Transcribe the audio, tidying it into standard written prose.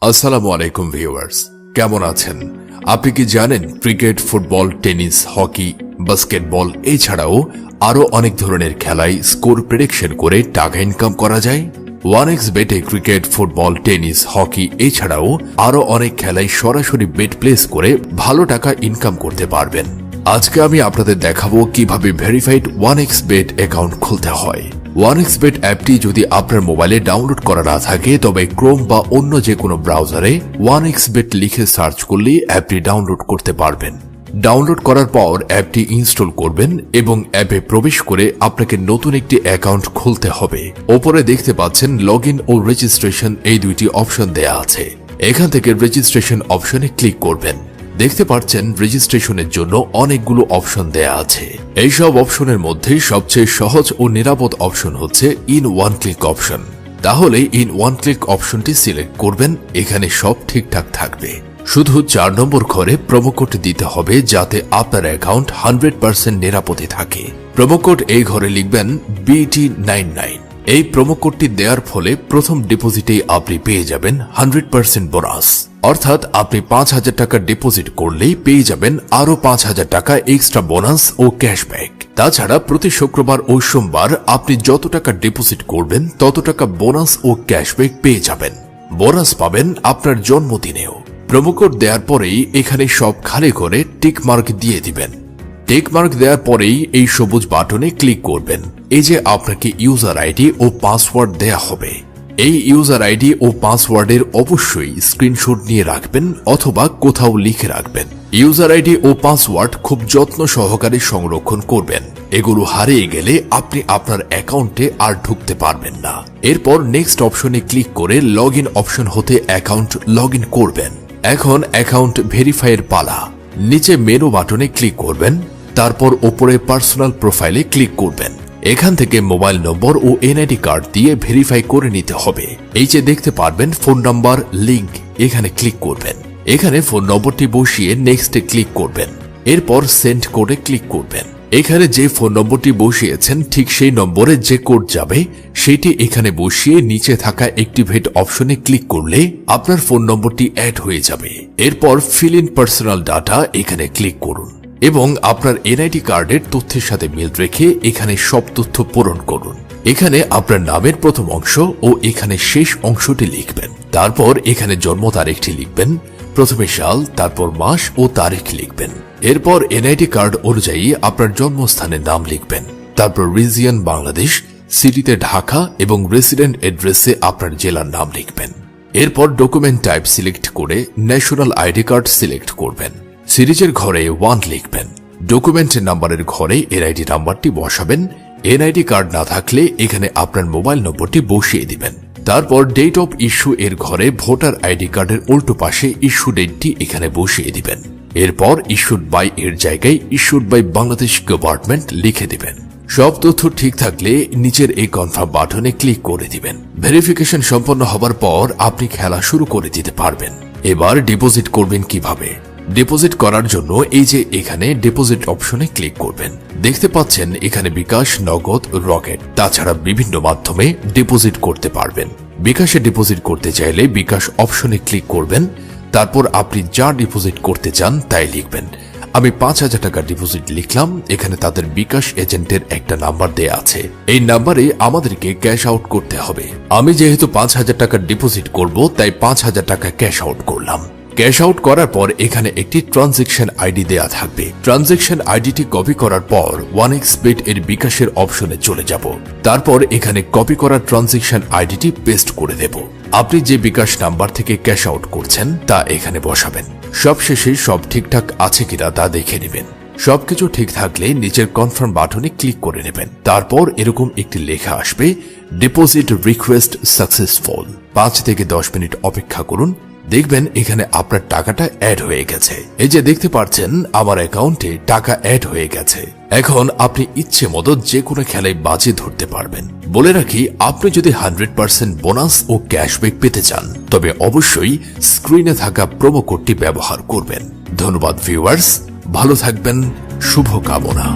আসসালামু আলাইকুম ভিউয়ার্স, কেমন আছেন? আপনি কি জানেন cricket, football, tennis, hockey, basketball এছাড়াও আরো অনেক ধরনের খেলায় স্কোর প্রেডিকশন করে টাকা ইনকাম করা যায়? 1xBet-এ ক্রিকেট, ফুটবল, টেনিস, হকি এছাড়াও আরো অনেক খেলায় সরাসরি বেট প্লেস করে ভালো টাকা ইনকাম করতে পারবেন। আজকে আমি আপনাদের দেখাবো কিভাবে ভেরিফাইড 1xBet অ্যাকাউন্ট খুলতে হয়। 1xBet অ্যাপটি যদি আপনার মোবাইলে ডাউনলোড করা না থাকে তবে ক্রোম বা অন্য যে কোনো ব্রাউজারে 1xBet লিখে সার্চ করলে অ্যাপটি ডাউনলোড করতে পারবেন। ডাউনলোড করার পর অ্যাপটি ইনস্টল করবেন এবং অ্যাপে প্রবেশ করে আপনাকে নতুন একটি অ্যাকাউন্ট খুলতে হবে। ওপরে দেখতে পাচ্ছেন লগইন ও রেজিস্ট্রেশন, এই দুইটি অপশন দেয়া আছে। এখান থেকে রেজিস্ট্রেশন অপশনে ক্লিক করবেন। দেখতে পাচ্ছেন রেজিস্ট্রেশনের জন্য অনেকগুলো অপশন দেয়া আছে। এইসব অপশনের মধ্যে সবচেয়ে সহজ ও নিরাপদ অপশন হচ্ছে ইন ওয়ান ক্লিক অপশন। তাহলে ইন ওয়ান ক্লিক অপশনটি সিলেক্ট করবেন। এখানে সব ঠিকঠাক থাকবে, শুধু 4 নম্বর ঘরে প্রোমো কোড দিতে হবে যাতে আপনার অ্যাকাউন্ট 100% নিরাপদে থাকে। প্রোমো কোড এই ঘরে লিখবেন BT99। এই প্রোমো কোডটি দেওয়ার ফলে প্রথম ডিপোজিটেই আপনি পেয়ে যাবেন 100% বোনাস। অর্থাৎ আপনি 5,000 টাকা ডিপোজিট করলেই পেয়ে যাবেন আরো 5,000 টাকা এক্সট্রা বোনাস ও ক্যাশব্যাক। তাছাড়া প্রতি শুক্রবার ও সোমবার আপনি যত টাকা ডিপোজিট করবেন তত টাকা বোনাস ও ক্যাশব্যাক পেয়ে যাবেন। বোনাস পাবেন আপনার জন্মদিনেও। প্রোমো কোড দেওয়ার পরেই এখানে সব খালি করে টিক মার্ক দিয়ে দিবেন। টিক মার্ক দেওয়ার পরেই এই সবুজ বাটনে ক্লিক করবেন। এই যে আপনাকে ইউজার আইডি ও পাসওয়ার্ড দেয়া হবে। এই ইউজার আইডি ও পাসওয়ার্ডের অবশ্যই স্ক্রিনশট নিয়ে রাখবেন অথবা কোথাও লিখে রাখবেন। ইউজার আইডি ও পাসওয়ার্ড খুব যত্ন সহকারে সংরক্ষণ করবেন। এগুলো হারিয়ে গেলে আপনি আপনার অ্যাকাউন্টে আর ঢুকতে পারবেন না। এরপর নেক্সট অপশনে ক্লিক করে লগইন অপশন হতে অ্যাকাউন্ট লগইন করবেন। এখন অ্যাকাউন্ট ভেরিফাইয়ের পালা। নিচে মেনু বাটনে ক্লিক করবেন, তারপর ওপরে পার্সোনাল প্রোফাইলে ক্লিক করবেন। এখান থেকে মোবাইল নম্বর ও এনআইডি কার্ড দিয়ে ভেরিফাই করে নিতে হবে। এই যে দেখতে পারবেন ফোন নাম্বার লিংক, এখানে ক্লিক করবেন। এখানে ফোন নম্বরটি বসিয়ে নেক্সটে ক্লিক করবেন। এরপর সেন্ড কোডে ক্লিক করবেন। এখানে যে ফোন নম্বরটি বসিয়েছেন ঠিক সেই নম্বরে যে কোড যাবে সেটি এখানে বসিয়ে নিচে থাকা অ্যাক্টিভেট অপশনে ক্লিক করলে আপনার ফোন নম্বরটি অ্যাড হয়ে যাবে। এরপর ফিল ইন পার্সোনাল ডাটা এখানে ক্লিক করুন এবং আপনার এনআইডি কার্ডের তথ্যের সাথে মিল রেখে এখানে সব তথ্য পূরণ করুন। এখানে আপনার নামের প্রথম অংশ ও এখানে শেষ অংশটি লিখবেন। তারপর এখানে জন্ম তারিখটি লিখবেন। প্রথমে সাল, তারপর মাস ও তারিখ লিখবেন। এরপর এনআইডি কার্ড অনুযায়ী আপনার জন্মস্থানের নাম লিখবেন। তারপর রিজিয়ন বাংলাদেশ, সিটিতে ঢাকা এবং রেসিডেন্ট অ্যাড্রেসে আপনার জেলার নাম লিখবেন। এরপর ডকুমেন্ট টাইপ সিলেক্ট করে ন্যাশনাল আইডি কার্ড সিলেক্ট করবেন। সিরিজের ঘরে 1 লিখবেন। ডকুমেন্টের নাম্বারের ঘরে এনআইডি নাম্বারটি বসাবেন। এনআইডি কার্ড না থাকলে এখানে আপনার মোবাইল নম্বরটি বসিয়ে দিবেন। তারপর ডেট অফ ইস্যু এর ঘরে ভোটার আইডি কার্ডের উল্টো পাশে ইস্যু ডেটটি এখানে বসিয়ে দিবেন। এরপর ইস্যুড বাই এর জায়গায় ইস্যুড বাই বাংলাদেশ গভর্নমেন্ট লিখে দিবেন। সব তথ্য ঠিক থাকলে নিচের এই কনফার্ম বাটনে ক্লিক করে দিবেন। ভেরিফিকেশন সম্পন্ন হবার পর আপনি খেলা শুরু করে দিতে পারবেন। এবার ডিপোজিট করবেন কিভাবে? ডিপোজিট করার জন্য এই যে এখানে ডিপোজিট অপশনে ক্লিক করবেন। দেখতে পাচ্ছেন এখানে বিকাশ, নগদ, রকেট তাছাড়া বিভিন্ন মাধ্যমে ডিপোজিট করতে পারবেন। বিকাশে ডিপোজিট করতে চাইলে বিকাশ অপশনে ক্লিক করবেন। তারপর আপনি যা ডিপোজিট করতে চান তাই লিখবেন। আমি 5,000 টাকা ডিপোজিট লিখলাম। এখানে তাদের বিকাশ এজেন্টের একটা নাম্বার দেয়া আছে। এই নাম্বারে আমাদেরকে ক্যাশ আউট করতে হবে। আমি যেহেতু 5,000 টাকা ডিপোজিট করব তাই 5,000 টাকা ক্যাশ আউট করলাম। ক্যাশ আউট করার পর এখানে একটি ট্রানজেকশন আইডি দেয়া থাকবে। ট্রানজেকশন আইডিটি কপি করার পর 1xBet এর বিকাশের অপশনে চলে যাব। তারপর এখানে কপি করা ট্রানজেকশন আইডিটি পেস্ট করে দেব। আপনি যে বিকাশ নাম্বার থেকে ক্যাশ আউট করছেন তা এখানে বসাবেন। সবশেষে সব ঠিকঠাক আছে কিনা তা দেখে নেবেন। সবকিছু ঠিক থাকলে নিচের কনফার্ম বাটনে ক্লিক করে নেবেন। তারপর এরকম একটি লেখা আসবে, ডিপোজিট রিকোয়েস্ট সাকসেসফুল। 5 থেকে 10 মিনিট অপেক্ষা করুন। দেখবেন এখানে আপনার টাকাটা অ্যাড হয়ে গেছে। এই যে দেখতে পাচ্ছেন আমার অ্যাকাউন্টে টাকা অ্যাড হয়ে গেছে। এখন আপনি ইচ্ছে মতো যে কোনো খেলায় বাজি ধরতে পারবেন। বলে রাখি, আপনি যদি 100% বোনাস ও ক্যাশব্যাক পেতে চান তবে অবশ্যই স্ক্রিনে থাকা প্রোমো কোডটি ব্যবহার করবেন। ধন্যবাদ ভিউয়ার্স, ভালো থাকবেন, শুভকামনা।